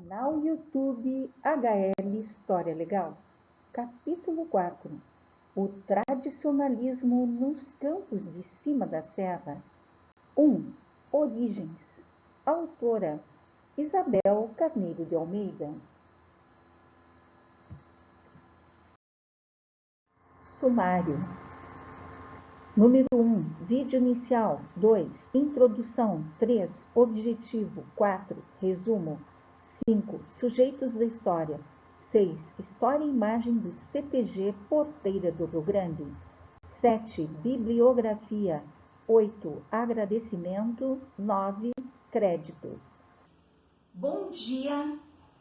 Canal YouTube HL História Legal. Capítulo 4. O tradicionalismo nos campos de cima da serra. 1. Origens. Autora Isabel Carneiro de Almeida. Sumário. Número 1. Vídeo inicial. 2. Introdução. 3. Objetivo. 4. Resumo. 5. Sujeitos da história. 6. História e imagem do CTG Porteira do Rio Grande. 7. Bibliografia. 8. Agradecimento. 9. Créditos. Bom dia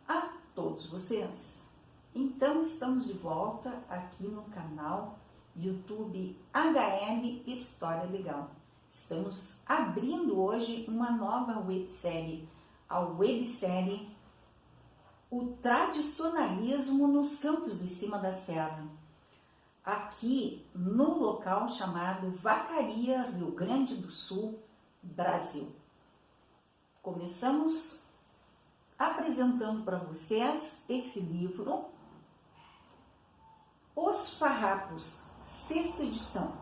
a todos vocês. Então, estamos de volta aqui no canal YouTube HL História Legal. Estamos abrindo hoje uma nova websérie, a websérie O Tradicionalismo nos Campos de Cima da Serra, aqui no local chamado Vacaria, Rio Grande do Sul, Brasil. Começamos apresentando para vocês esse livro, Os Farrapos, 6ª edição.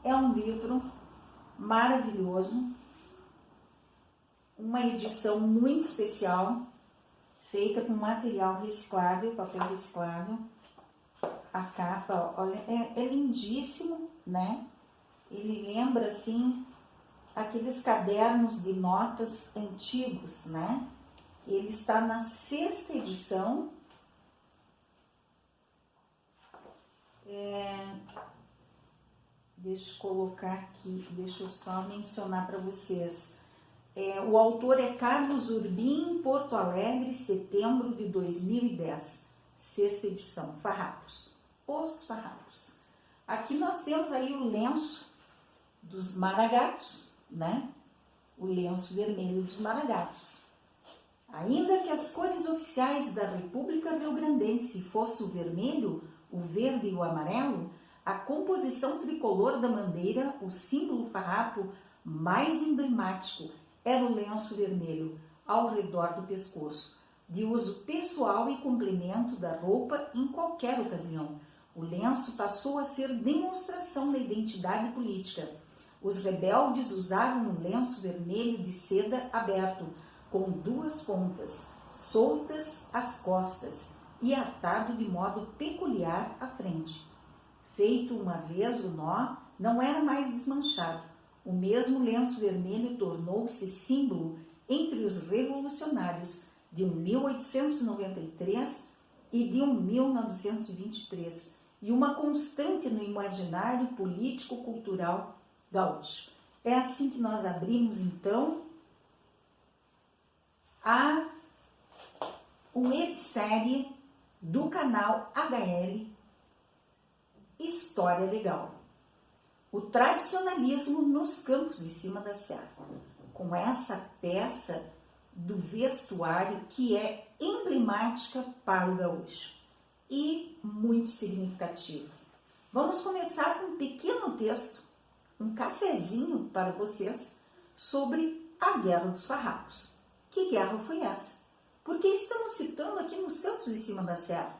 É um livro maravilhoso, uma edição muito especial, feita com material reciclável, papel reciclável. A capa, olha, é lindíssimo, né? Ele lembra, assim, aqueles cadernos de notas antigos, né? Ele está na 6ª edição. Deixa eu colocar aqui, deixa eu só mencionar para vocês. O autor é Carlos Urbim, Porto Alegre, setembro de 2010, 6ª edição, Farrapos, Os Farrapos. Aqui nós temos aí o lenço dos Maragatos, né? O lenço vermelho dos Maragatos. Ainda que as cores oficiais da República Rio-Grandense fossem o vermelho, o verde e o amarelo, a composição tricolor da bandeira, o símbolo farrapo mais emblemático, era o lenço vermelho ao redor do pescoço, de uso pessoal e complemento da roupa em qualquer ocasião. O lenço passou a ser demonstração da identidade política. Os rebeldes usavam um lenço vermelho de seda aberto, com 2 pontas, soltas às costas e atado de modo peculiar à frente. Feito uma vez o nó, não era mais desmanchado. O mesmo lenço vermelho tornou-se símbolo entre os revolucionários de 1893 e de 1923 e uma constante no imaginário político-cultural gaúcho. É assim que nós abrimos, então, a websérie do canal HL História Legal. O tradicionalismo nos campos de cima da serra, com essa peça do vestuário que é emblemática para o gaúcho e muito significativa. Vamos começar com um pequeno texto, um cafezinho para vocês, sobre a Guerra dos Farrapos. Que guerra foi essa? Porque estamos citando aqui nos campos de cima da serra.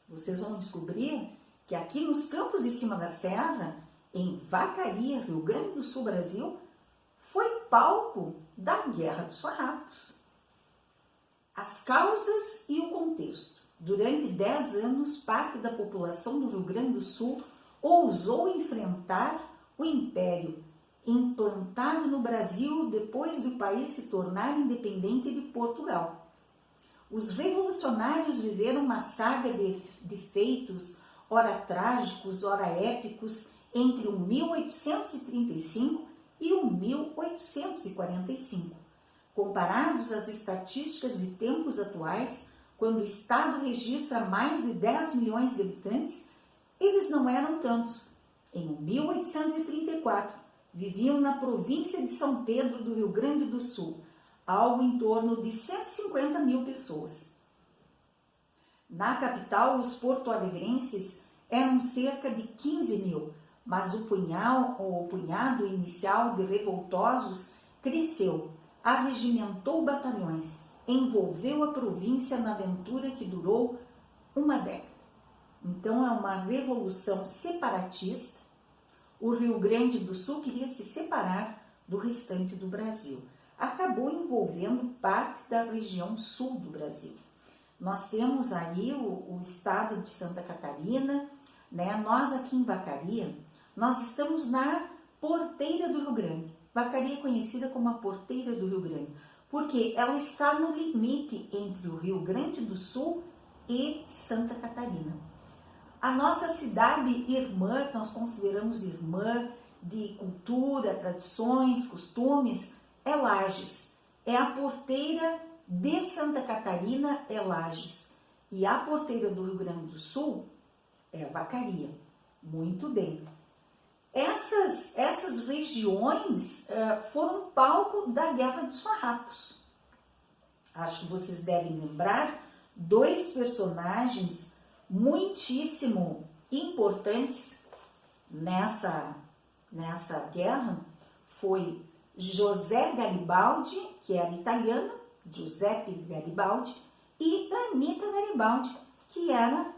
Vocês vão descobrir que aqui nos campos de cima da serra, em Vacaria, Rio Grande do Sul, Brasil, foi palco da Guerra dos Farrapos. As causas e o contexto. Durante 10 anos, parte da população do Rio Grande do Sul ousou enfrentar o Império, implantado no Brasil depois do país se tornar independente de Portugal. Os revolucionários viveram uma saga de feitos, ora trágicos, ora épicos, entre o 1835 e o 1845. Comparados às estatísticas de tempos atuais, quando o Estado registra mais de 10 milhões de habitantes, eles não eram tantos. Em 1834, viviam na província de São Pedro do Rio Grande do Sul, algo em torno de 150 mil pessoas. Na capital, os porto-alegrenses eram cerca de 15 mil, mas o punhado inicial de revoltosos cresceu, arregimentou batalhões envolveu a província na aventura que durou uma década. Então é uma revolução separatista. O Rio Grande do Sul queria se separar do restante do Brasil. Acabou envolvendo parte da região sul do Brasil. Nós temos aí o estado de Santa Catarina, né? Nós aqui em Vacaria, nós estamos na porteira do Rio Grande. Vacaria é conhecida como a porteira do Rio Grande, porque ela está no limite entre o Rio Grande do Sul e Santa Catarina. A nossa cidade irmã, nós consideramos irmã de cultura, tradições, costumes, é Lages. É a porteira de Santa Catarina, é Lages. E a porteira do Rio Grande do Sul é Vacaria. Muito bem. Essas regiões foram palco da Guerra dos Farrapos. Acho que vocês devem lembrar dois personagens muitíssimo importantes nessa guerra. Foi José Garibaldi, que era italiano, Giuseppe Garibaldi, e Anita Garibaldi, que era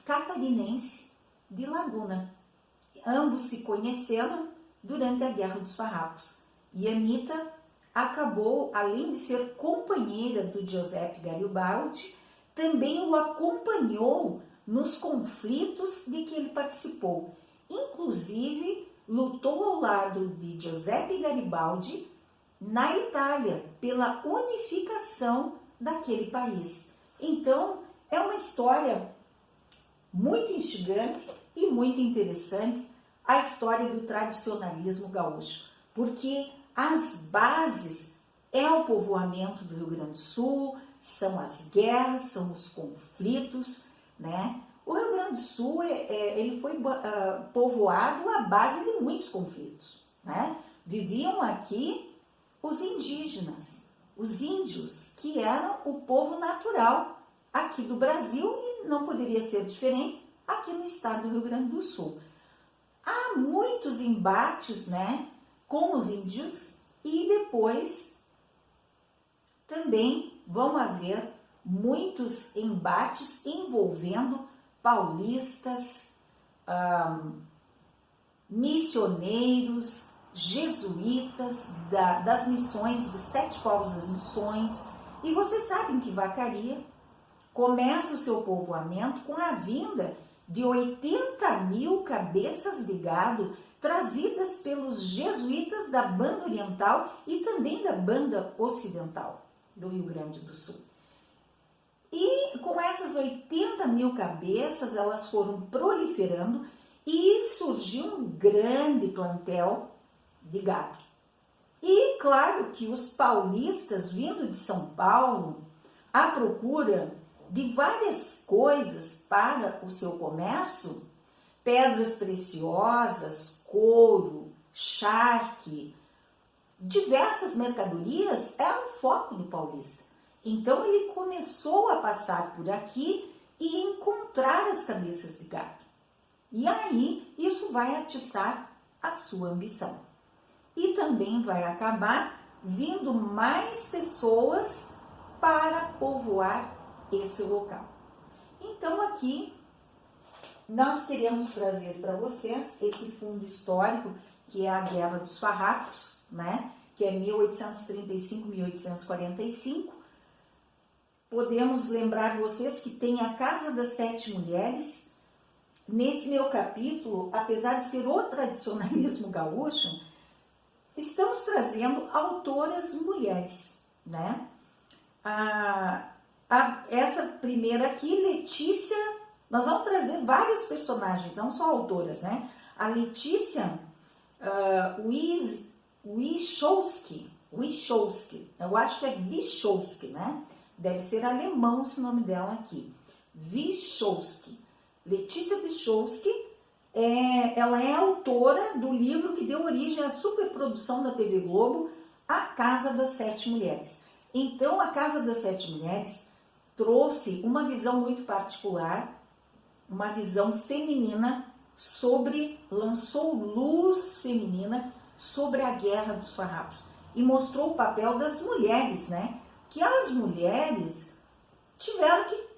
catarinense de Laguna. Ambos se conheceram durante a Guerra dos Farrapos. E Anita acabou, além de ser companheira do Giuseppe Garibaldi, também o acompanhou nos conflitos de que ele participou. Inclusive, lutou ao lado de Giuseppe Garibaldi na Itália, pela unificação daquele país. Então, é uma história muito instigante e muito interessante, a história do tradicionalismo gaúcho, porque as bases é o povoamento do Rio Grande do Sul, são as guerras, são os conflitos, né? O Rio Grande do Sul ele foi povoado à base de muitos conflitos, né? Viviam aqui os indígenas, os índios, que eram o povo natural aqui do Brasil e não poderia ser diferente aqui no estado do Rio Grande do Sul. Há muitos embates, né, com os índios e depois também vão haver muitos embates envolvendo paulistas, missioneiros, jesuítas, das missões, dos 7 povos das missões. E vocês sabem que Vacaria começa o seu povoamento com a vinda de 80 mil cabeças de gado trazidas pelos jesuítas da banda oriental e também da banda ocidental do Rio Grande do Sul. E com essas 80 mil cabeças, elas foram proliferando e surgiu um grande plantel de gado. E claro que os paulistas vindo de São Paulo à procura de várias coisas para o seu comércio, pedras preciosas, couro, charque, diversas mercadorias, era o foco do paulista. Então ele começou a passar por aqui e encontrar as cabeças de gado. E aí isso vai atiçar a sua ambição. E também vai acabar vindo mais pessoas para povoar esse local. Então aqui nós queremos trazer para vocês esse fundo histórico que é a Guerra dos Farrapos, né? Que é 1835-1845. Podemos lembrar vocês que tem a Casa das 7 Mulheres. Nesse meu capítulo, apesar de ser o tradicionalismo gaúcho, estamos trazendo autoras mulheres, né? Essa primeira aqui, Letícia, nós vamos trazer vários personagens, não só autoras, né? A Letícia Wischowski, eu acho que é Wischowski, né? Deve ser alemão esse nome dela aqui. Wischowski. Letícia Wischowski, ela é autora do livro que deu origem à superprodução da TV Globo, A Casa das 7 Mulheres. Então, A Casa das 7 Mulheres trouxe uma visão muito particular, uma visão feminina lançou luz feminina sobre a Guerra dos Farrapos e mostrou o papel das mulheres, né, que as mulheres tiveram que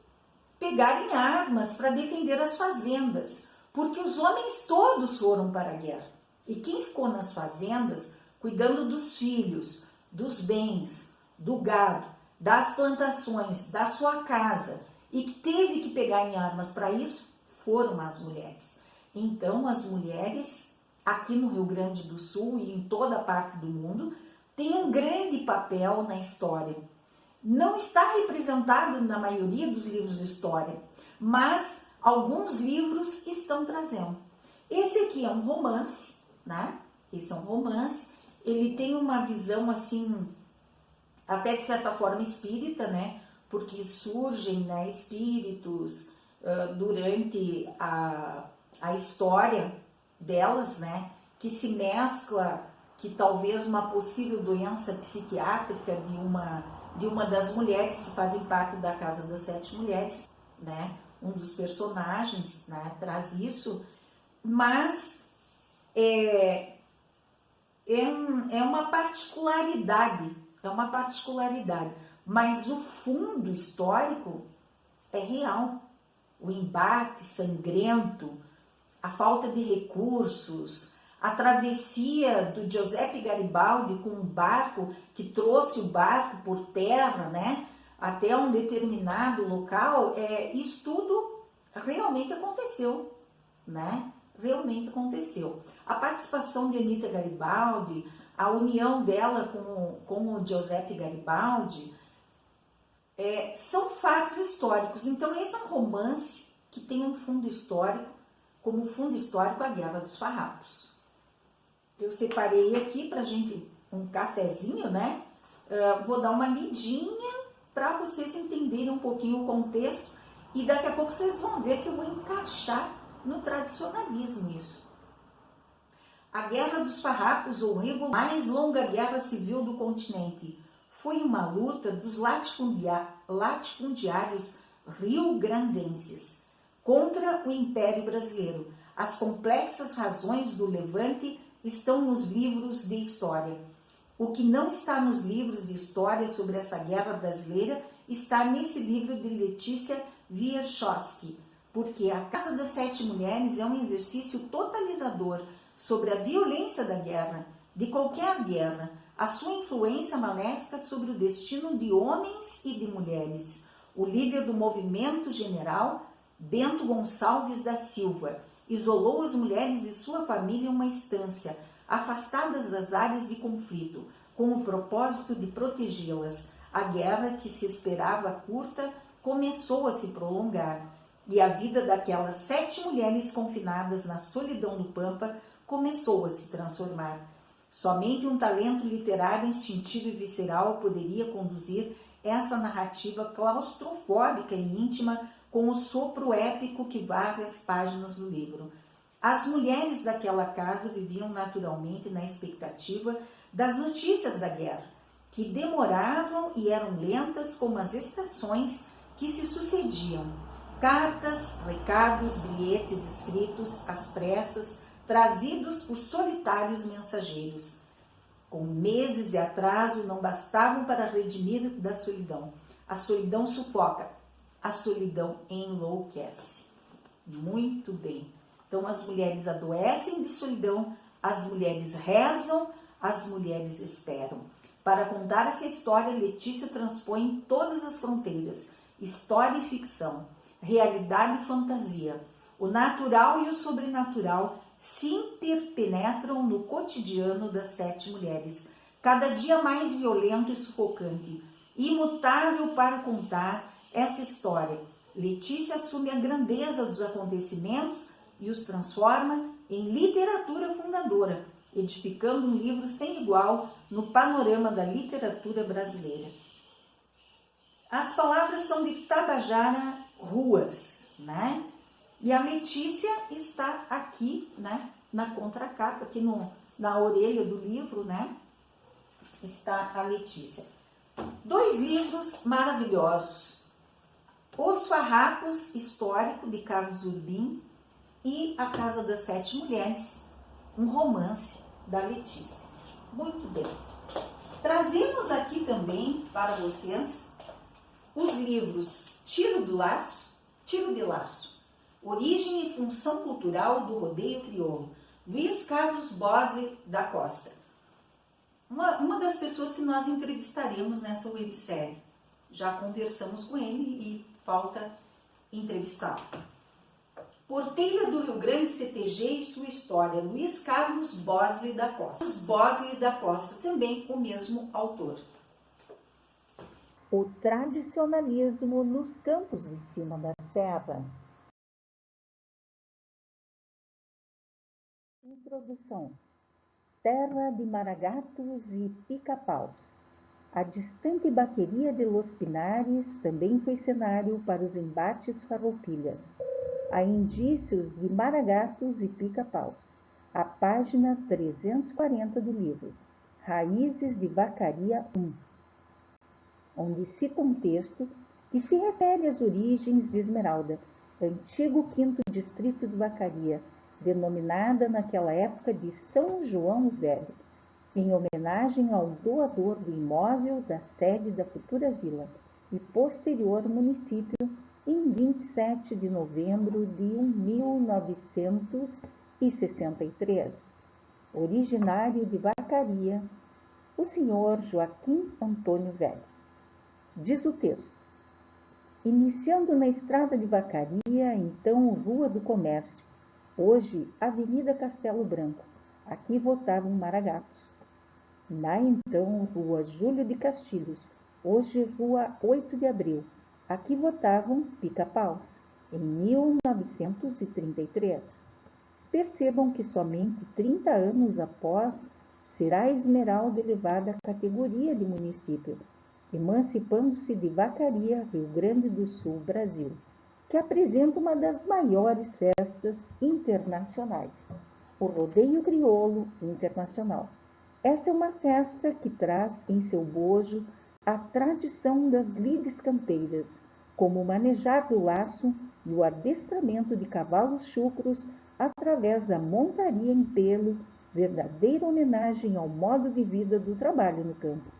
pegar em armas para defender as fazendas, porque os homens todos foram para a guerra. E quem ficou nas fazendas, cuidando dos filhos, dos bens, do gado, das plantações, da sua casa, e que teve que pegar em armas para isso, foram as mulheres. Então, as mulheres, aqui no Rio Grande do Sul e em toda a parte do mundo, têm um grande papel na história. Não está representado na maioria dos livros de história, mas alguns livros estão trazendo. Esse aqui é um romance, né? Esse é um romance. Ele tem uma visão assim, até de certa forma espírita, né? Porque surgem, né, espíritos durante a história delas, né? Que se mescla, que talvez uma possível doença psiquiátrica de uma das mulheres que fazem parte da Casa das Sete Mulheres, né? Um dos personagens, né, traz isso, mas é uma particularidade, mas o fundo histórico é real. O embate sangrento, a falta de recursos, a travessia do Giuseppe Garibaldi com um barco que trouxe o barco por terra, né, até um determinado local, isso tudo realmente aconteceu, né? Realmente aconteceu. A participação de Anita Garibaldi, a união dela com o Giuseppe Garibaldi, são fatos históricos. Então, esse é um romance que tem um fundo histórico, como fundo histórico a Guerra dos Farrapos. Eu separei aqui para a gente um cafezinho, né? Vou dar uma lidinha para vocês entenderem um pouquinho o contexto e daqui a pouco vocês vão ver que eu vou encaixar no tradicionalismo isso. A Guerra dos Farrapos, ou mais longa guerra civil do continente, foi uma luta dos latifundiários rio-grandenses contra o Império Brasileiro. As complexas razões do levante estão nos livros de história. O que não está nos livros de história sobre essa guerra brasileira está nesse livro de Letícia Wierzchowski, porque a Casa das Sete Mulheres é um exercício totalizador sobre a violência da guerra, de qualquer guerra, a sua influência maléfica sobre o destino de homens e de mulheres. O líder do movimento general, Bento Gonçalves da Silva, isolou as mulheres e sua família em uma estância, afastadas das áreas de conflito, com o propósito de protegê-las. A guerra, que se esperava curta, começou a se prolongar, e a vida daquelas 7 mulheres confinadas na solidão do Pampa começou a se transformar. Somente um talento literário instintivo e visceral poderia conduzir essa narrativa claustrofóbica e íntima com o sopro épico que varre as páginas do livro. As mulheres daquela casa viviam naturalmente na expectativa das notícias da guerra, que demoravam e eram lentas como as estações que se sucediam. Cartas, recados, bilhetes escritos às pressas, trazidos por solitários mensageiros. Com meses de atraso, não bastavam para redimir da solidão. A solidão sufoca, a solidão enlouquece. Muito bem. Então, as mulheres adoecem de solidão, as mulheres rezam, as mulheres esperam. Para contar essa história, Letícia transpõe todas as fronteiras, história e ficção, realidade e fantasia. O natural e o sobrenatural se interpenetram no cotidiano das 7 mulheres, cada dia mais violento e sufocante, imutável para contar essa história. Letícia assume a grandeza dos acontecimentos e os transforma em literatura fundadora, edificando um livro sem igual no panorama da literatura brasileira. As palavras são de Tabajara Ruas, né? E a Letícia está aqui, né, na contracapa, aqui na orelha do livro, né, está a Letícia. 2 livros maravilhosos. Os Farrapos, histórico, de Carlos Urbim, e A Casa das 7 Mulheres, um romance da Letícia. Muito bem. Trazemos aqui também também para vocês os livros Tiro de Laço, Origem e Função Cultural do Rodeio Crioulo, Luiz Carlos Bosi da Costa. Uma das pessoas que nós entrevistaremos nessa websérie. Já conversamos com ele e falta entrevistá-lo. Porteira do Rio Grande CTG e sua história, Luiz Carlos Bosi da Costa. Bosi da Costa, também o mesmo autor. O tradicionalismo nos campos de cima da serra. Introdução. Terra de maragatos e pica-paus. A distante baqueria de Los Pinares também foi cenário para os embates farroupilhas. Há indícios de maragatos e pica-paus. A página 340 do livro, Raízes de Vacaria 1, onde cita um texto que se refere às origens de Esmeralda, antigo quinto distrito de Vacaria, denominada naquela época de São João Velho, em homenagem ao doador do imóvel da sede da futura vila e posterior município em 27 de novembro de 1963. Originário de Vacaria, o senhor Joaquim Antônio Velho. Diz o texto: iniciando na estrada de Vacaria, então Rua do Comércio, hoje Avenida Castelo Branco, aqui votavam maragatos. Na então Rua Júlio de Castilhos, hoje Rua 8 de Abril, aqui votavam pica-paus, em 1933. Percebam que somente 30 anos após será a Esmeralda elevada à categoria de município, emancipando-se de Vacaria, Rio Grande do Sul, Brasil, que apresenta uma das maiores festas internacionais, o Rodeio Crioulo Internacional. Essa é uma festa que traz em seu bojo a tradição das lides campeiras, como o manejar do laço e o adestramento de cavalos chucros através da montaria em pelo, verdadeira homenagem ao modo de vida do trabalho no campo.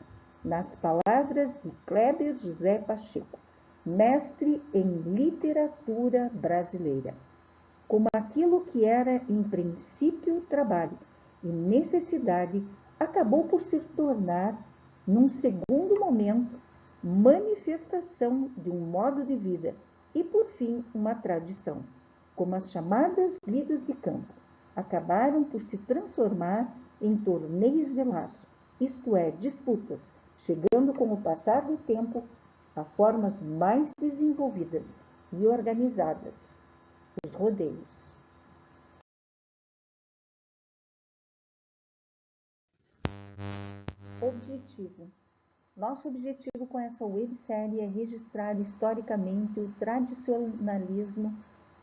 Nas palavras de Kleber José Pacheco, mestre em literatura brasileira, como aquilo que era em princípio trabalho e necessidade, acabou por se tornar, num segundo momento, manifestação de um modo de vida e, por fim, uma tradição, como as chamadas lidas de campo, acabaram por se transformar em torneios de laço, isto é, disputas, chegando com o passar do tempo a formas mais desenvolvidas e organizadas, os rodeios. Objetivo. Nosso objetivo com essa websérie é registrar historicamente o tradicionalismo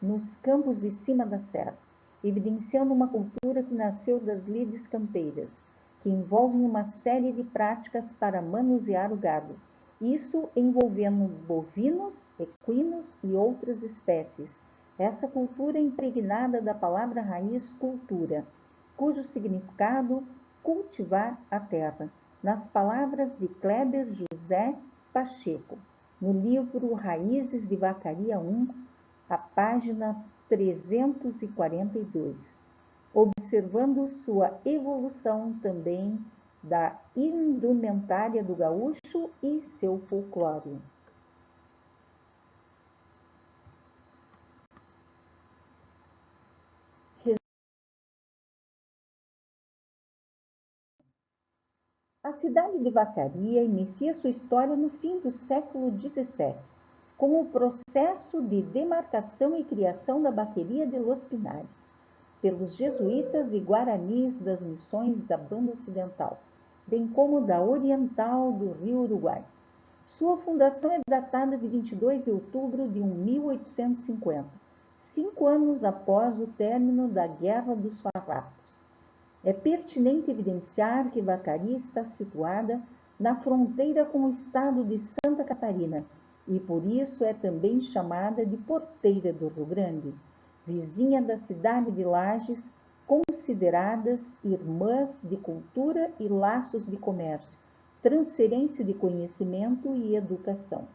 nos campos de cima da serra, evidenciando uma cultura que nasceu das lides campeiras, que envolvem uma série de práticas para manusear o gado, isso envolvendo bovinos, equinos e outras espécies. Essa cultura é impregnada da palavra raiz cultura, cujo significado cultivar a terra, nas palavras de Kleber José Pacheco, no livro Raízes de Vacaria 1, a página 342, observando sua evolução também da indumentária do gaúcho e seu folclore. A cidade de Vacaria inicia sua história no fim do século XVII, com o processo de demarcação e criação da Baqueria de Los Pinares, pelos jesuítas e guaranis das missões da Banda Ocidental, bem como da Oriental do Rio Uruguai. Sua fundação é datada de 22 de outubro de 1850, 5 anos após o término da Guerra dos Farrapos. É pertinente evidenciar que Vacaria está situada na fronteira com o estado de Santa Catarina e por isso é também chamada de Porteira do Rio Grande, vizinha da cidade de Lages, consideradas irmãs de cultura e laços de comércio, transferência de conhecimento e educação.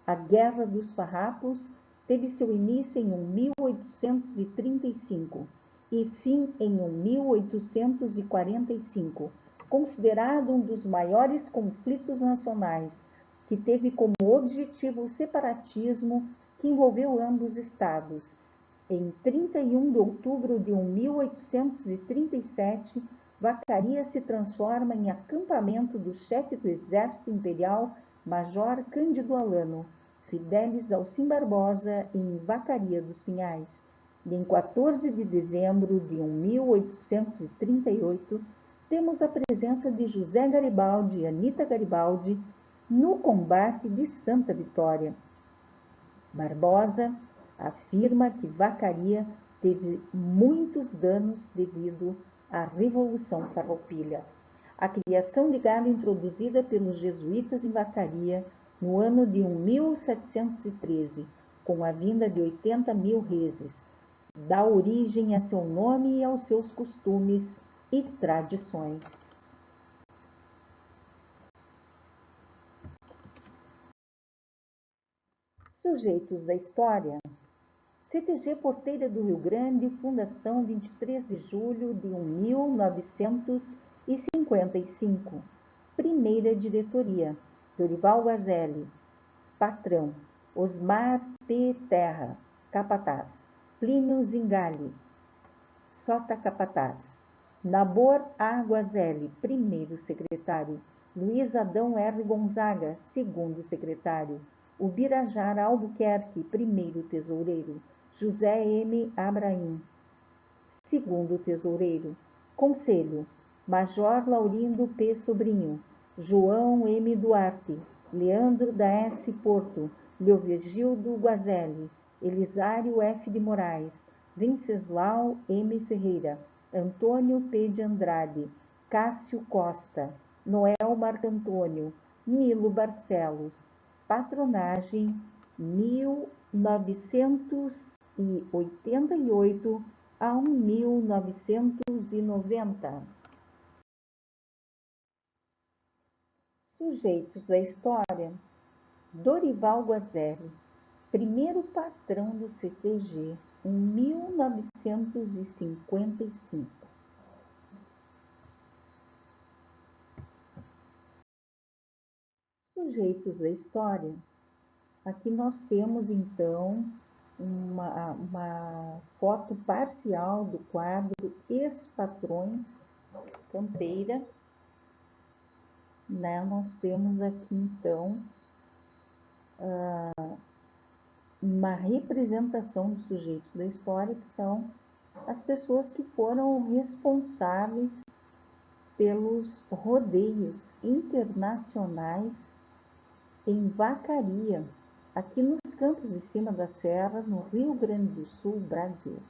A Guerra dos Farrapos teve seu início em 1835 e fim em 1845, considerado um dos maiores conflitos nacionais, que teve como objetivo o separatismo que envolveu ambos estados. Em 31 de outubro de 1837, Vacaria se transforma em acampamento do chefe do Exército Imperial, Major Cândido Alano, Fidelis Dalcin Barbosa, em Vacaria dos Pinhais. E em 14 de dezembro de 1838, temos a presença de José Garibaldi e Anita Garibaldi no combate de Santa Vitória. Barbosa afirma que Vacaria teve muitos danos devido à Revolução Farroupilha. A criação de gado introduzida pelos jesuítas em Vacaria no ano de 1713, com a vinda de 80 mil reses, dá origem a seu nome e aos seus costumes e tradições. Sujeitos da história. CTG Porteira do Rio Grande, fundação 23 de julho de 1955. Primeira diretoria, Dorival Guazelli. Patrão, Osmar P. Terra, capataz. Plínio Zingali, sota capataz. Nabor A. Guazelli, primeiro secretário. Luiz Adão R. Gonzaga, segundo secretário. Ubirajara Albuquerque, primeiro tesoureiro. José M. Abraim, segundo tesoureiro. Conselho, Major Laurindo P. Sobrinho, João M. Duarte, Leandro da S. Porto, Leovigildo Guazelli, Elisário F. de Moraes, Venceslau M. Ferreira, Antônio P. de Andrade, Cássio Costa, Noel Marcantônio, Nilo Barcelos. Patronagem 1988 a 1990. Sujeitos da história. Dorival Guazelli, primeiro patrão do CTG, em 1955. Sujeitos da história. Aqui nós temos, então, uma foto parcial do quadro Ex-Patrões Campeira. Nós temos aqui, então, uma representação dos sujeitos da história, que são as pessoas que foram responsáveis pelos rodeios internacionais em Vacaria, aqui nos Campos de Cima da Serra, no Rio Grande do Sul, Brasil.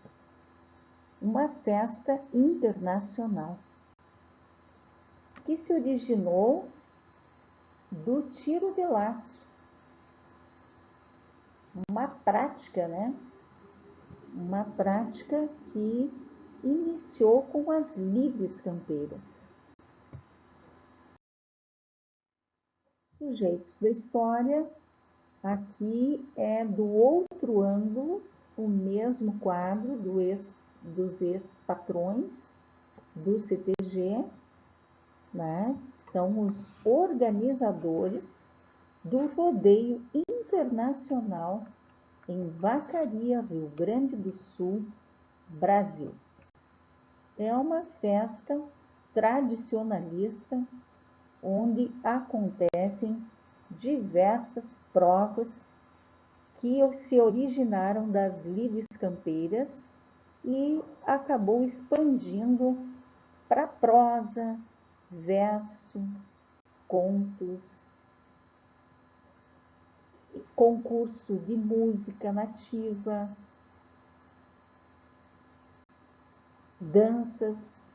Uma festa internacional que se originou do tiro de laço. Uma prática, Uma prática que iniciou com as lides campeiras. Sujeitos da história. Aqui é do outro ângulo, o mesmo quadro dos ex-patrões do CTG, São os organizadores do rodeio internacional em Vacaria, Rio Grande do Sul, Brasil. É uma festa tradicionalista onde acontecem diversas provas que se originaram das lides campeiras e acabou expandindo para prosa, verso, contos, concurso de música nativa, danças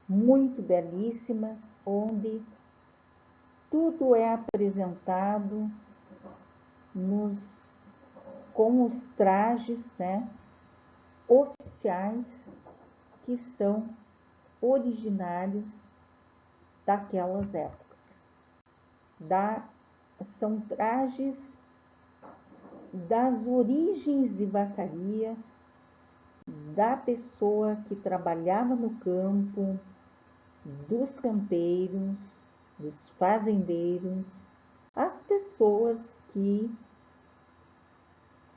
muito belíssimas, onde tudo é apresentado com os trajes, oficiais, que são originários daquelas épocas. São trajes das origens de vacaria, da pessoa que trabalhava no campo, dos campeiros, dos fazendeiros, as pessoas que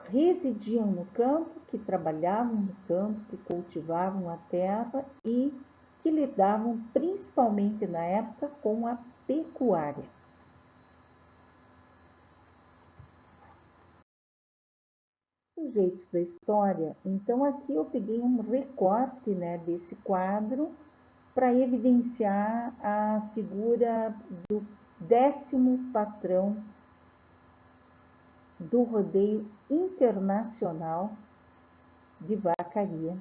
residiam no campo, que trabalhavam no campo, que cultivavam a terra e que lidavam principalmente na época com a pecuária. Sujeitos da história. Então aqui eu peguei um recorte, né, desse quadro para evidenciar a figura do 10º patrão do rodeio internacional de vacaria,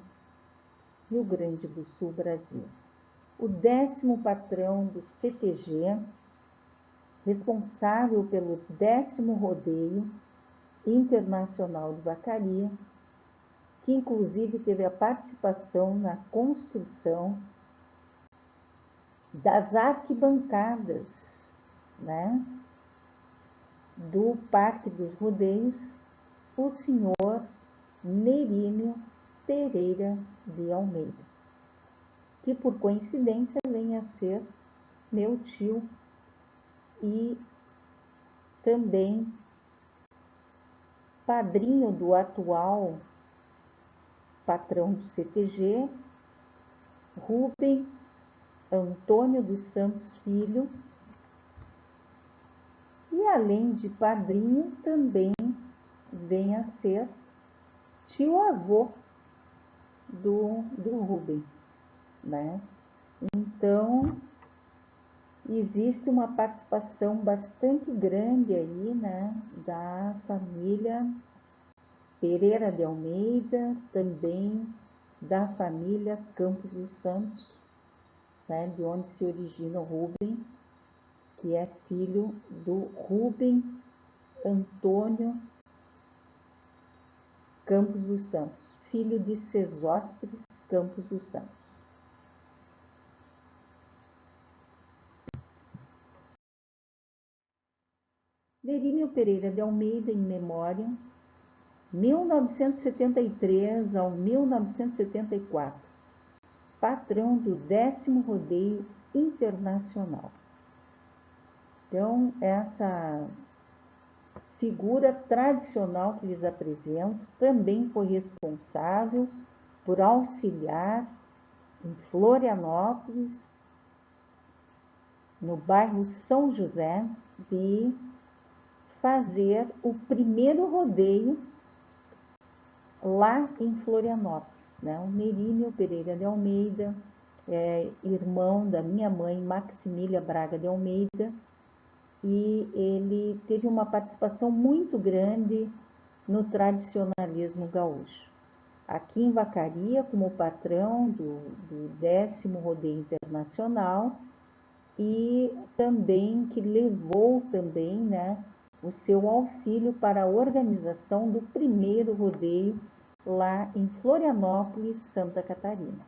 Rio Grande do Sul, Brasil. O 10º patrão do CTG, responsável pelo 10º rodeio internacional de vacaria, que inclusive teve a participação na construção das arquibancadas, né, do Parque dos Rodeios, o senhor Nerínio Pereira de Almeida, que por coincidência vem a ser meu tio e também padrinho do atual patrão do CTG, Rubem Antônio dos Santos Filho, e além de padrinho, também vem a ser tio-avô do Rubem, né? Então, existe uma participação bastante grande aí, né, da família Pereira de Almeida, também da família Campos dos Santos, né, de onde se origina o Rubem, que é filho do Rubem Antônio Campos dos Santos, filho de Sesostres Campos dos Santos. Nerínio Pereira de Almeida, em memória, 1973 ao 1974, patrão do 10º Rodeio Internacional. Então, essa figura tradicional que lhes apresento também foi responsável por auxiliar em Florianópolis, no bairro São José, de fazer o primeiro rodeio lá em Florianópolis, né? O Nerínio Pereira de Almeida, irmão da minha mãe, Maximília Braga de Almeida, e ele teve uma participação muito grande no tradicionalismo gaúcho. Aqui em Vacaria, como patrão do 10º Rodeio Internacional, e também que levou também, né, o seu auxílio para a organização do primeiro rodeio lá em Florianópolis, Santa Catarina.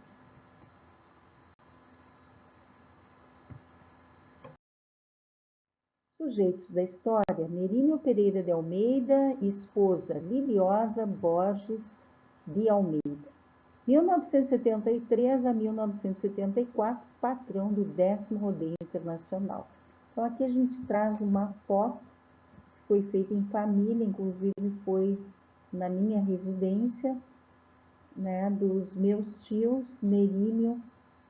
Sujeitos da história: Nerínio Pereira de Almeida, esposa Liliosa Borges de Almeida. 1973 a 1974, patrão do 10º Rodeio Internacional. Então aqui a gente traz uma foto que foi feita em família, inclusive foi na minha residência, né, dos meus tios Nerínio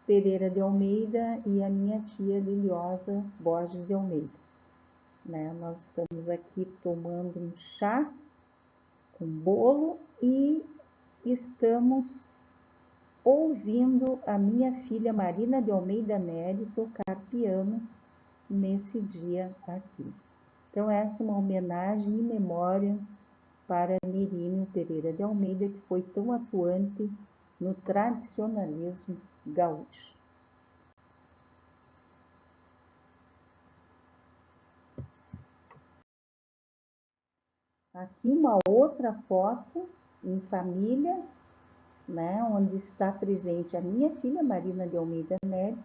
Pereira de Almeida e a minha tia Liliosa Borges de Almeida. Né, nós estamos aqui tomando um chá com bolo e estamos ouvindo a minha filha Marina de Almeida Nery tocar piano nesse dia aqui. Então essa é uma homenagem em memória para Nerínio Pereira de Almeida, que foi tão atuante no tradicionalismo gaúcho. Aqui uma outra foto em família, né, onde está presente a minha filha Marina de Almeida Nery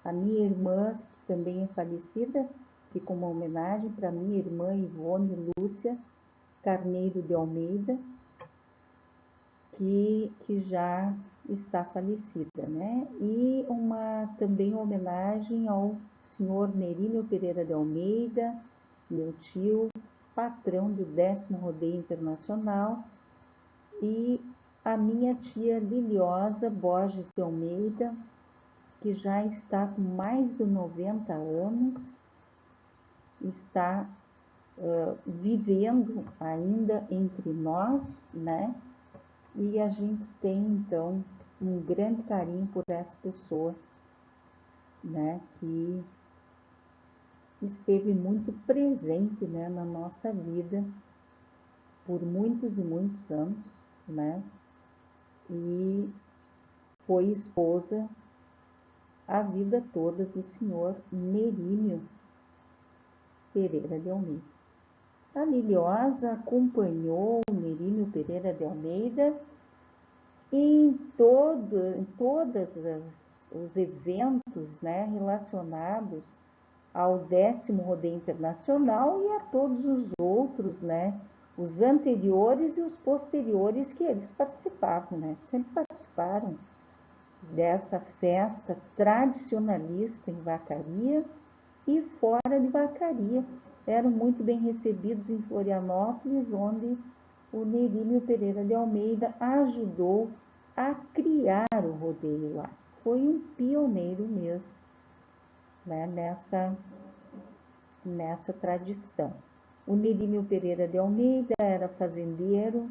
A minha irmã, que também é falecida, fica uma homenagem para minha irmã Ivone Lúcia Carneiro de Almeida, que já está falecida, né? E também uma homenagem ao senhor Nerínio Pereira de Almeida, meu tio, patrão do 10º Rodeio Internacional, e a minha tia Liliosa Borges de Almeida, que já está com mais de 90 anos, está vivendo ainda entre nós, né? E a gente tem, então, um grande carinho por essa pessoa, né? Que esteve muito presente, né, na nossa vida por muitos e muitos anos, né? E foi esposa a vida toda do senhor Nerínio Pereira de Almeida. A Liliosa acompanhou o Nerínio Pereira de Almeida em todos os eventos, né, relacionados ao 10º Rodeio Internacional e a todos os outros, né, os anteriores e os posteriores que eles participavam, né, sempre participaram dessa festa tradicionalista em Vacaria e fora de Vacaria. Eram muito bem recebidos em Florianópolis, onde o Nerínio Pereira de Almeida ajudou a criar o rodeio lá. Foi um pioneiro mesmo, né, nessa tradição. O Nerínio Pereira de Almeida era fazendeiro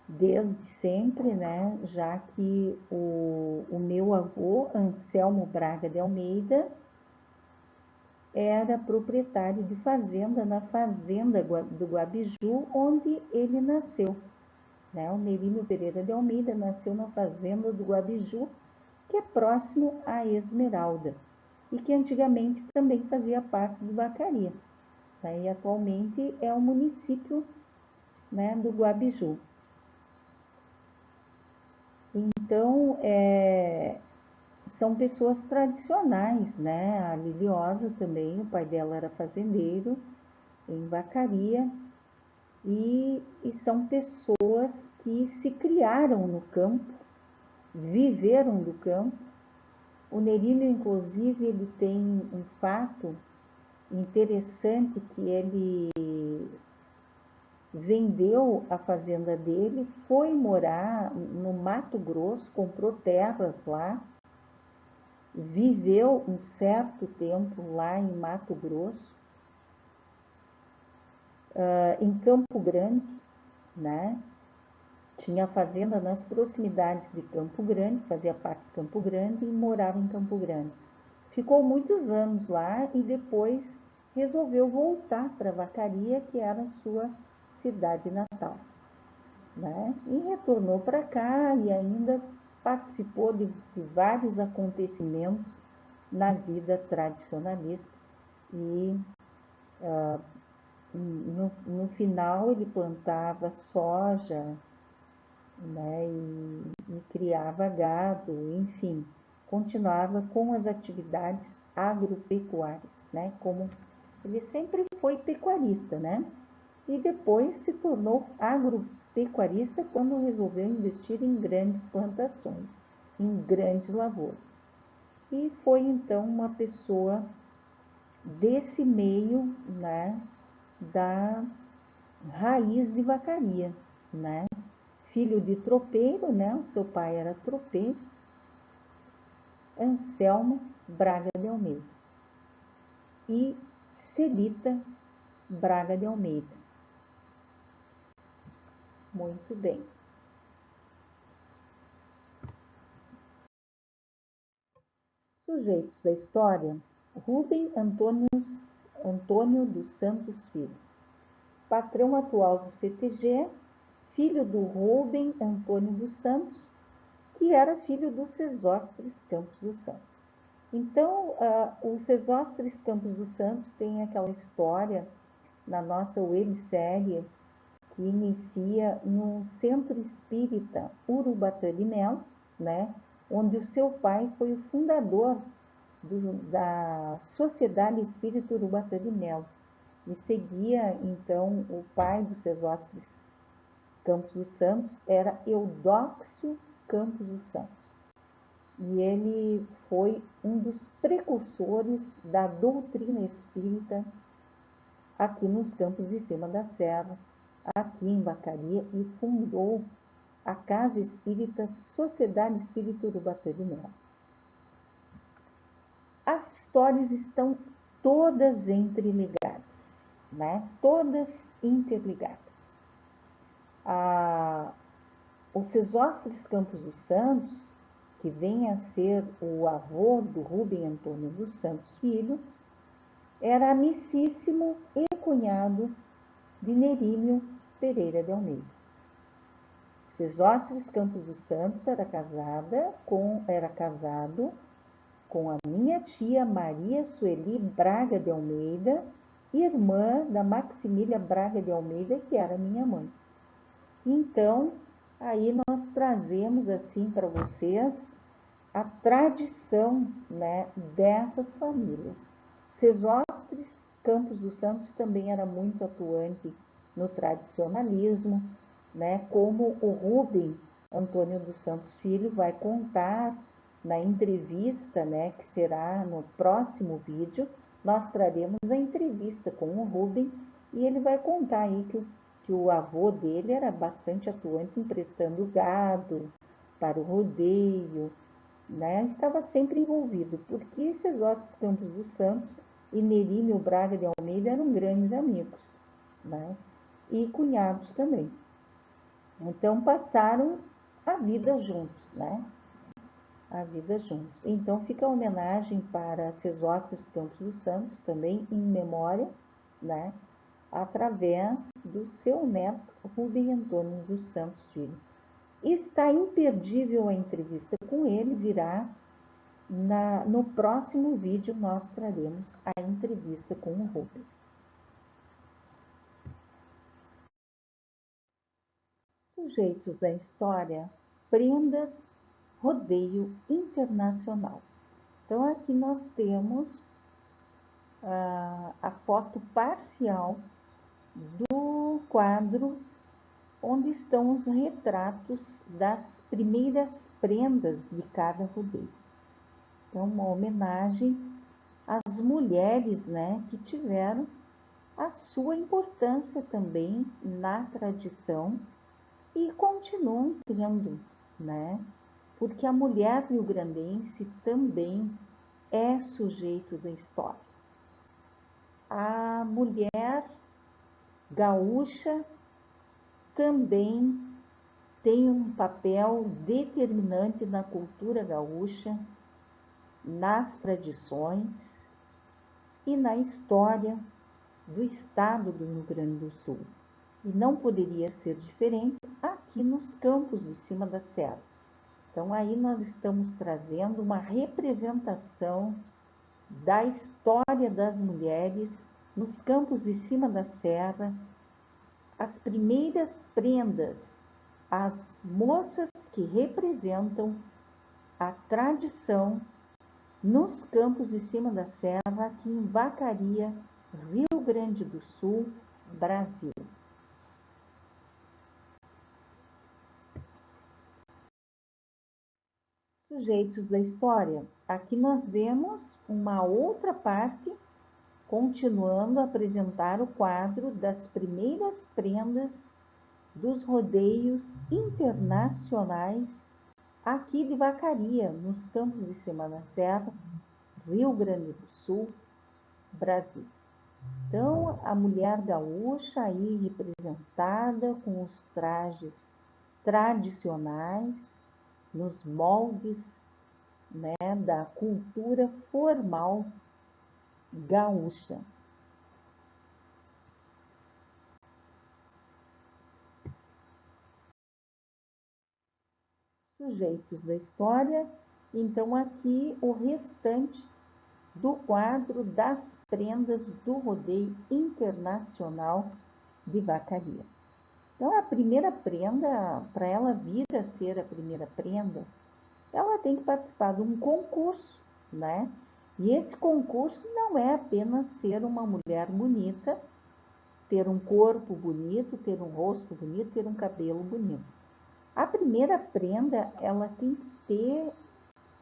desde sempre, né, já que o meu avô, Anselmo Braga de Almeida, era proprietário de fazenda na fazenda do Guabiju, onde ele nasceu. Né? O Nerínio Pereira de Almeida nasceu na fazenda do Guabiju, que é próximo à Esmeralda, e que antigamente também fazia parte de Vacaria. Né? E atualmente é o município, né, do Guabiju. Então, são pessoas tradicionais, né? A Liliosa também, o pai dela era fazendeiro em Vacaria, e são pessoas que se criaram no campo, viveram do campo. O Nerínio, inclusive, ele tem um fato interessante, que ele vendeu a fazenda dele, foi morar no Mato Grosso, comprou terras lá, viveu um certo tempo lá em Mato Grosso, em Campo Grande, né? Tinha fazenda nas proximidades de Campo Grande, fazia parte de Campo Grande e morava em Campo Grande. Ficou muitos anos lá e depois resolveu voltar para Vacaria, que era a sua cidade natal, né? E retornou para cá e ainda participou de vários acontecimentos na vida tradicionalista. E no final ele plantava soja, né, e criava gado, enfim, continuava com as atividades agropecuárias, né, como ele sempre foi pecuarista, né, e depois se tornou agropecuarista quando resolveu investir em grandes plantações, em grandes lavouras. E foi então uma pessoa desse meio, né, da raiz de Vacaria, né, filho de tropeiro, né? O seu pai era tropeiro, Anselmo Braga de Almeida e Celita Braga de Almeida. Muito bem. Sujeitos da história: Rubem Antônio dos Santos Filho, patrão atual do CTG, filho do Rubem Antônio dos Santos, que era filho do Sesostres Campos dos Santos. Então, o Sesostres Campos dos Santos tem aquela história na nossa websérie que inicia no Centro Espírita Urubatã de Melo, né, onde o seu pai foi o fundador da Sociedade Espírita Urubatã de Melo. E seguia, então, o pai do Sesostris Campos dos Santos, era Eudóxio Campos dos Santos. E ele foi um dos precursores da doutrina espírita aqui nos Campos de Cima da Serra, aqui em Vacaria, e fundou a Casa Espírita Sociedade Espírita Urubatã de Melo. As histórias estão todas entreligadas, né? Todas interligadas. O Sesostris Campos dos Santos, que vem a ser o avô do Rubem Antônio dos Santos Filho, era amicíssimo e cunhado de Nerímio Pereira de Almeida. Sesostris Campos dos Santos era casado com a minha tia Maria Sueli Braga de Almeida, irmã da Maximília Braga de Almeida, que era minha mãe. Então, aí nós trazemos assim para vocês a tradição, né, dessas famílias. Sesostris Campos dos Santos também era muito atuante no tradicionalismo, né, como o Rubem Antônio dos Santos Filho vai contar na entrevista, né, que será no próximo vídeo. Nós traremos a entrevista com o Rubem e ele vai contar aí que o avô dele era bastante atuante emprestando gado para o rodeio, né? Estava sempre envolvido, porque Sesostris Campos dos Santos e Nerímio Braga de Almeida eram grandes amigos, né? E cunhados também. Então passaram a vida juntos, né? A vida juntos. Então fica a homenagem para Sesostris Campos dos Santos, também em memória, né? Através do seu neto Rubem Antônio dos Santos Filho. Está imperdível a entrevista com ele, virá no próximo vídeo nós traremos a entrevista com o Rubem. Sujeitos da história, prendas, rodeio internacional. Então aqui nós temos a foto parcial do quadro onde estão os retratos das primeiras prendas de cada rodeio. Então, uma homenagem às mulheres, né, que tiveram a sua importância também na tradição e continuam tendo, né, porque a mulher rio-grandense também é sujeito da história. A mulher gaúcha também tem um papel determinante na cultura gaúcha, nas tradições e na história do estado do Rio Grande do Sul. E não poderia ser diferente aqui nos Campos de Cima da Serra. Então aí nós estamos trazendo uma representação da história das mulheres nos Campos de Cima da Serra, as primeiras prendas, as moças que representam a tradição nos Campos de Cima da Serra, aqui em Vacaria, Rio Grande do Sul, Brasil. Sujeitos da história. Aqui nós vemos uma outra parte, continuando a apresentar o quadro das primeiras prendas dos rodeios internacionais aqui de Vacaria, nos Campos de Cima da Serra, Rio Grande do Sul, Brasil. Então, a mulher gaúcha aí representada com os trajes tradicionais, nos moldes, né, da cultura formal gaúcha. Sujeitos da história. Então, aqui o restante do quadro das prendas do rodeio internacional de Vacaria. Então, a primeira prenda, para ela vir a ser a primeira prenda, ela tem que participar de um concurso, né? E esse concurso não é apenas ser uma mulher bonita, ter um corpo bonito, ter um rosto bonito, ter um cabelo bonito. A primeira prenda, ela tem que ter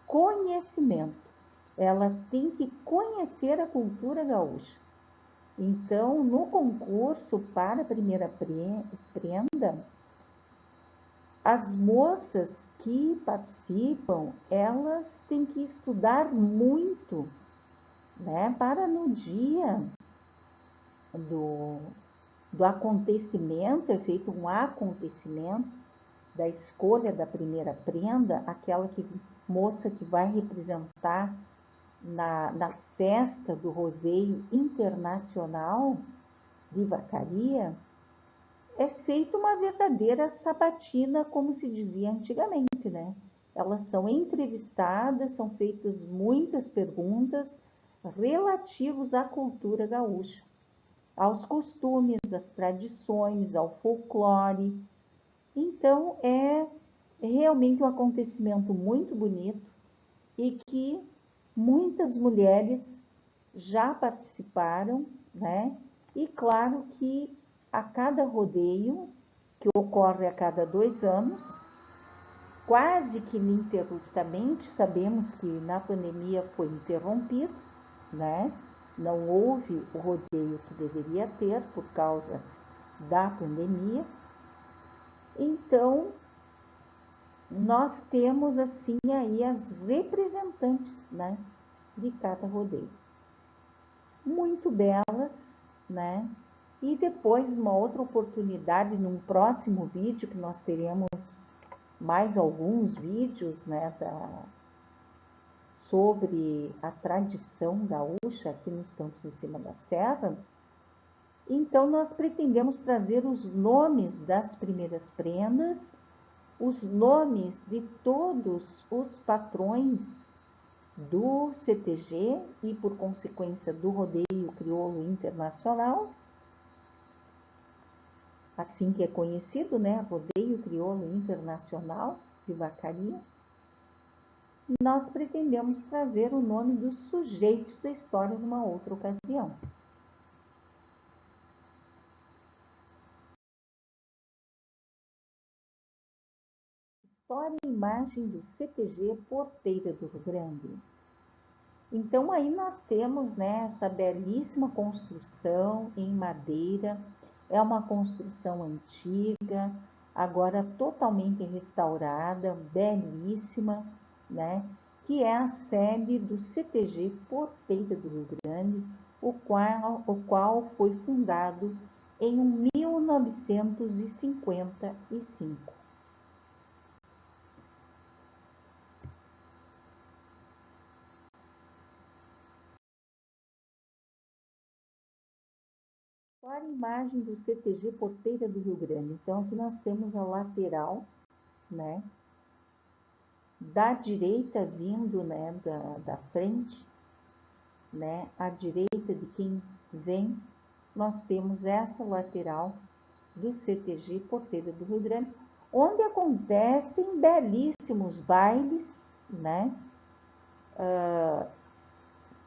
conhecimento, ela tem que conhecer a cultura gaúcha. Então, no concurso para a primeira prenda, as moças que participam, elas têm que estudar muito, né, para no dia do acontecimento, é feito um acontecimento da escolha da primeira prenda, aquela moça que vai representar na festa do rodeio internacional de Vacaria, é feita uma verdadeira sabatina, como se dizia antigamente, né? Elas são entrevistadas, são feitas muitas perguntas relativas à cultura gaúcha, aos costumes, às tradições, ao folclore. Então, é realmente um acontecimento muito bonito e que muitas mulheres já participaram, né? E claro que a cada rodeio, que ocorre a cada 2 anos, quase que ininterruptamente, sabemos que na pandemia foi interrompido, né? Não houve o rodeio que deveria ter por causa da pandemia. Então, nós temos assim aí as representantes, né, de cada rodeio. Muito belas, né? E depois, uma outra oportunidade, num próximo vídeo, que nós teremos mais alguns vídeos, né, sobre a tradição gaúcha aqui nos Campos de Cima da Serra. Então, nós pretendemos trazer os nomes das primeiras prendas, os nomes de todos os patrões do CTG e, por consequência, do Rodeio Crioulo Internacional, assim que é conhecido, né, Rodeio Crioulo Internacional de Vacaria. Nós pretendemos trazer o nome dos sujeitos da história numa outra ocasião. História e imagem do CTG Porteira do Rio Grande. Então, aí nós temos, né, essa belíssima construção em madeira. É uma construção antiga, agora totalmente restaurada, belíssima, né, que é a sede do CTG Porteira do Rio Grande, o qual foi fundado em 1955. Qual a imagem do CTG Porteira do Rio Grande? Então, aqui nós temos a lateral, né, da direita vindo, né, da frente, né, à direita de quem vem, nós temos essa lateral do CTG Porteira do Rio Grande, onde acontecem belíssimos bailes, né,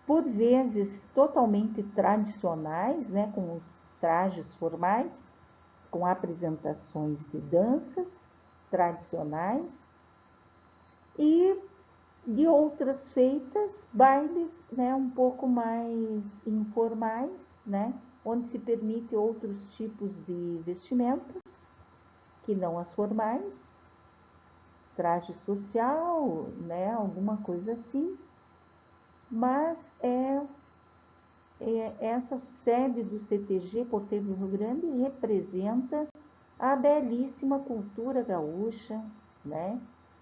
por vezes totalmente tradicionais, né, com os trajes formais, com apresentações de danças tradicionais e de outras feitas, bailes, né, um pouco mais informais, né, onde se permite outros tipos de vestimentas que não as formais, traje social, né, alguma coisa assim, mas essa sede do CTG Porteiro do Rio Grande representa a belíssima cultura gaúcha, né,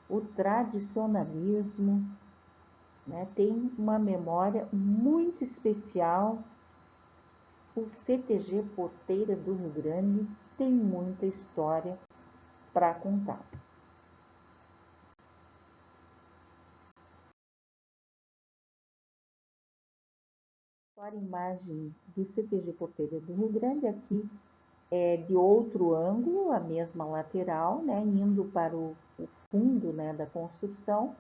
o tradicionalismo, né, tem uma memória muito especial. O CTG Porteira do Rio Grande tem muita história para contar. A imagem do CTG Porteira do Rio Grande aqui é de outro ângulo, a mesma lateral, né, indo para o fundo, né, da construção,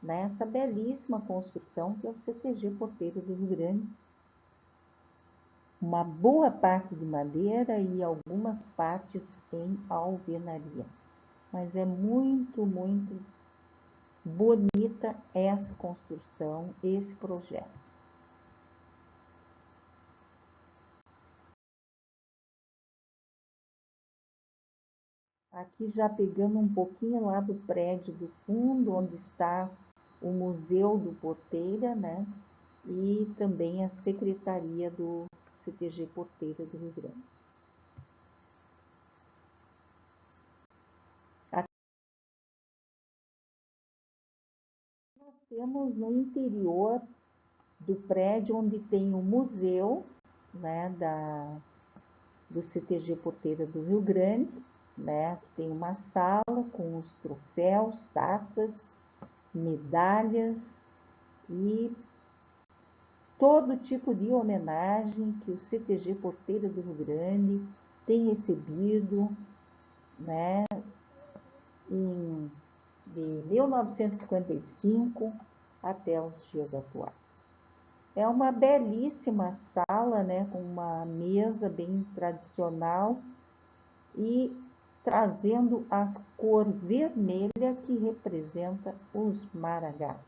nessa belíssima construção que é o CTG Porteira do Rio Grande. Uma boa parte de madeira e algumas partes em alvenaria. Mas é muito, muito bonita essa construção, esse projeto. Aqui já pegando um pouquinho lá do prédio do fundo, onde está o Museu do Porteira, né? E também a Secretaria do CTG Porteira do Rio Grande. Aqui nós temos no interior do prédio onde tem o museu, né, do CTG Porteira do Rio Grande, né? Aqui tem uma sala com os troféus, taças, medalhas e todo tipo de homenagem que o CTG Porteira do Rio Grande tem recebido, né, de 1955 até os dias atuais. É uma belíssima sala, né, com uma mesa bem tradicional e trazendo a cor vermelha que representa os maragatos.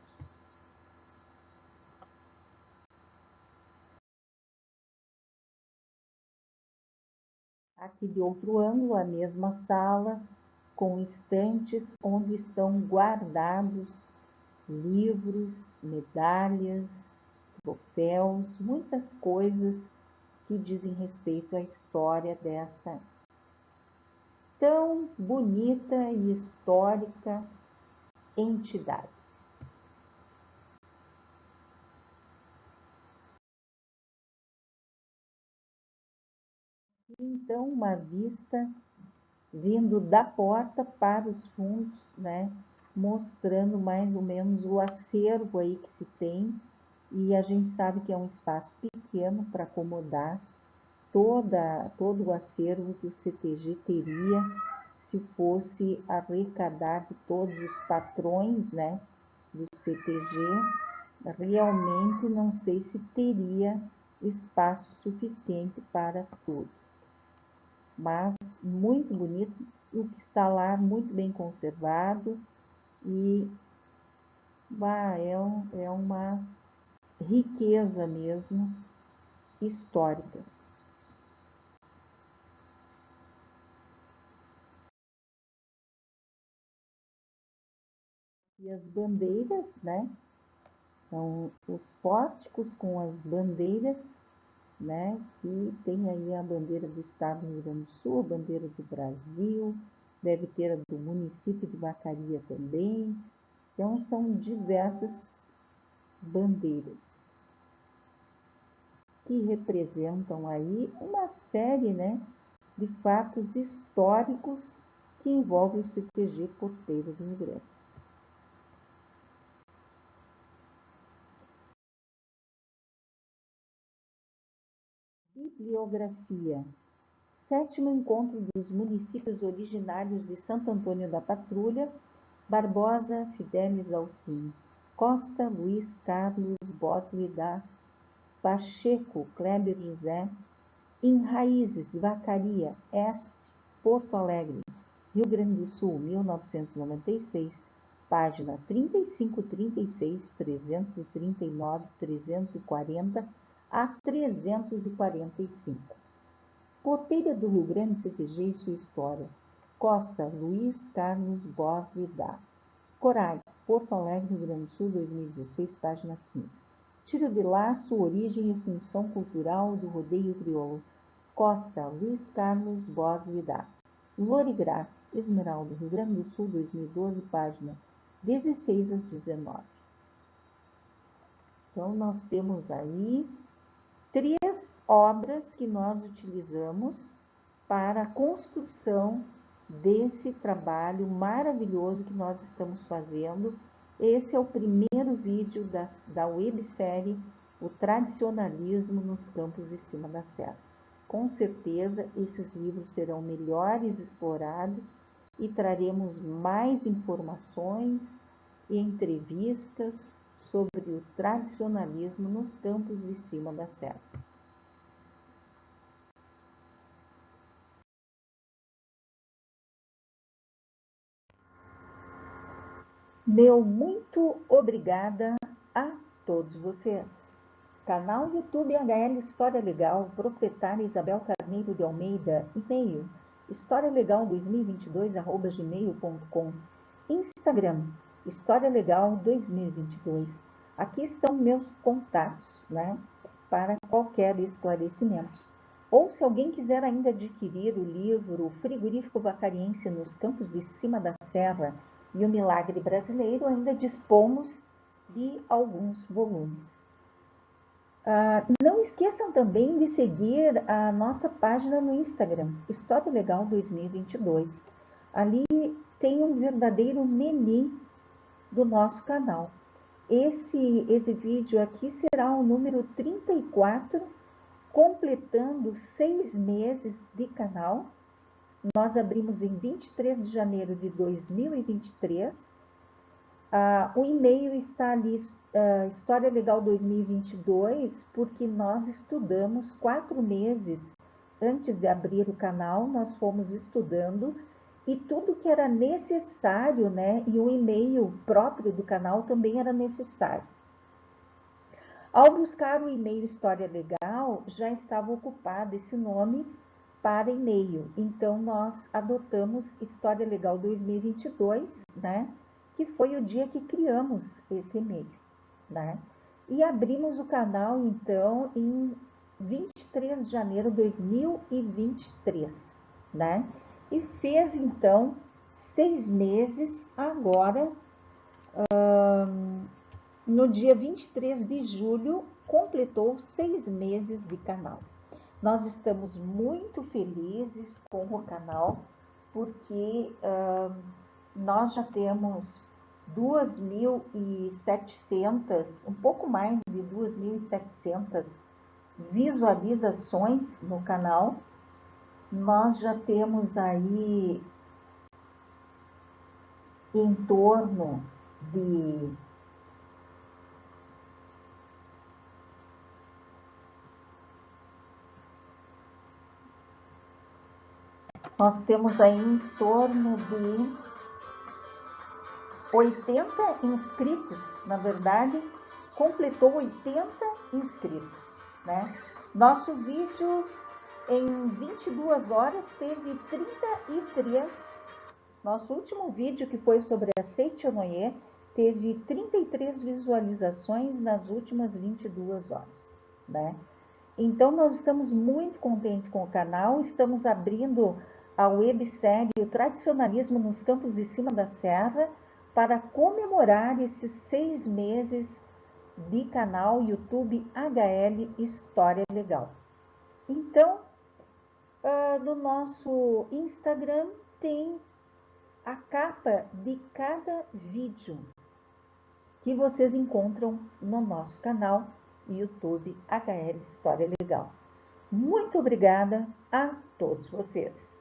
Aqui de outro ângulo, a mesma sala, com estantes onde estão guardados livros, medalhas, troféus, muitas coisas que dizem respeito à história dessa tão bonita e histórica entidade. Então, uma vista vindo da porta para os fundos, né, mostrando mais ou menos o acervo aí que se tem, e a gente sabe que é um espaço pequeno para acomodar todo o acervo que o CTG teria se fosse arrecadar de todos os patrões, né, do CTG. Realmente não sei se teria espaço suficiente para tudo. Mas muito bonito, o que está lá muito bem conservado e é uma riqueza mesmo histórica. E as bandeiras, né? Então, os pórticos com as bandeiras, né? Que tem aí a bandeira do estado do Rio Grande do Sul, a bandeira do Brasil, deve ter a do município de Vacaria também. Então, são diversas bandeiras que representam aí uma série, né, de fatos históricos que envolvem o CTG Porteira do Rio Grande. Bibliografia. 7º Encontro dos Municípios Originários de Santo Antônio da Patrulha, Barbosa Fidelis Dalcin, Costa Luiz Carlos Bosley da Pacheco Kleber José, em Raízes de Vacaria, Este, Porto Alegre, Rio Grande do Sul, 1996, página 35, 36, 339, 340 a 345. Porteira do Rio Grande CTG e sua história. Costa Luiz Carlos Bosley da Corag, Porto Alegre, Rio Grande do Sul, 2016, página 15. Tiro de laço, origem e função cultural do rodeio crioulo. Costa Luiz Carlos Bosley da Lorigraf, Esmeralda, Rio Grande do Sul, 2012, página 16 a 19. Então, nós temos aí 3 obras que nós utilizamos para a construção desse trabalho maravilhoso que nós estamos fazendo. Esse é o primeiro vídeo da websérie O Tradicionalismo nos Campos de Cima da Serra. Com certeza, esses livros serão melhores explorados e traremos mais informações e entrevistas sobre o tradicionalismo nos campos de cima da serra. Meu muito obrigada a todos vocês. Canal YouTube HL História Legal, proprietária Isabel Carneiro de Almeida, e-mail historialegal2022@gmail.com, Instagram História Legal 2022. Aqui estão meus contatos, né, para qualquer esclarecimento. Ou se alguém quiser ainda adquirir o livro Frigorífico Vacariense nos Campos de Cima da Serra e o Milagre Brasileiro, ainda dispomos de alguns volumes. Não esqueçam também de seguir a nossa página no Instagram, História Legal 2022. Ali tem um verdadeiro menu do nosso canal. Esse vídeo aqui será o número 34, completando 6 meses de canal. Nós abrimos em 23 de janeiro de 2023. O e-mail está ali, História Legal 2022, porque nós estudamos 4 meses antes de abrir o canal, nós fomos estudando e tudo que era necessário, né? E o e-mail próprio do canal também era necessário. Ao buscar o e-mail História Legal, já estava ocupado esse nome para e-mail. Então, nós adotamos História Legal 2022, né? Que foi o dia que criamos esse e-mail, né? E abrimos o canal, então, em 23 de janeiro de 2023, né? E fez, então, 6 meses agora, no dia 23 de julho, completou 6 meses de canal. Nós estamos muito felizes com o canal, porque nós já temos 2.700, um pouco mais de 2.700 visualizações no canal. Nós já temos aí em torno de nós temos aí em torno de 80 inscritos, na verdade, completou 80 inscritos, né? Nosso vídeo em 22 horas teve 33. Nosso último vídeo, que foi sobre a Seitonoye, teve 33 visualizações nas últimas 22 horas, né? Então, nós estamos muito contentes com o canal, estamos abrindo a websérie O Tradicionalismo nos Campos de Cima da Serra, para comemorar esses 6 meses de canal YouTube HL História Legal. Então, no nosso Instagram tem a capa de cada vídeo que vocês encontram no nosso canal YouTube HL História Legal. Muito obrigada a todos vocês.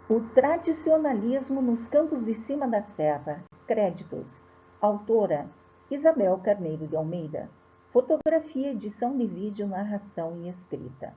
O Tradicionalismo nos Campos de Cima da Serra. Créditos. Autora Isabel Carneiro de Almeida. Fotografia, edição de vídeo, narração e escrita.